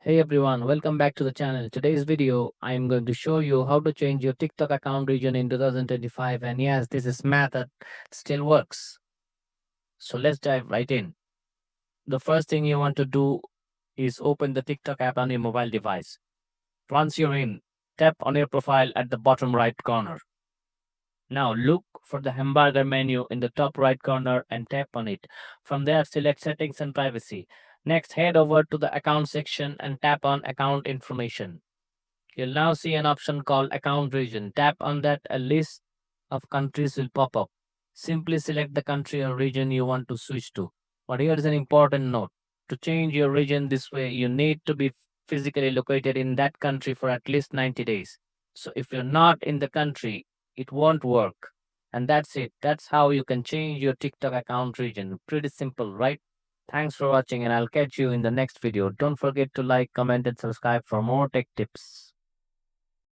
Hey everyone, welcome back to the channel. Today's video, I am going to show you how to change your TikTok account region in 2025. And yes, this is math that still works. So let's dive right in. The first thing you want to do is open the TikTok app on your mobile device. Once you're in, tap on your profile at the bottom right corner. Now look for the hamburger menu in the top right corner and tap on it. From there, select settings and privacy. Next, head over to the account section and tap on account information. You'll now see an option called Account Region. Tap on that, a list of countries will pop up. Simply select the country or region you want to switch to. But here's an important note. To change your region this way, you need to be physically located in that country for at least 90 days. So if you're not in the country, it won't work. And that's it. That's how you can change your TikTok account region. Pretty simple, right? Thanks for watching, and I'll catch you in the next video. Don't forget to like, comment, and subscribe for more tech tips.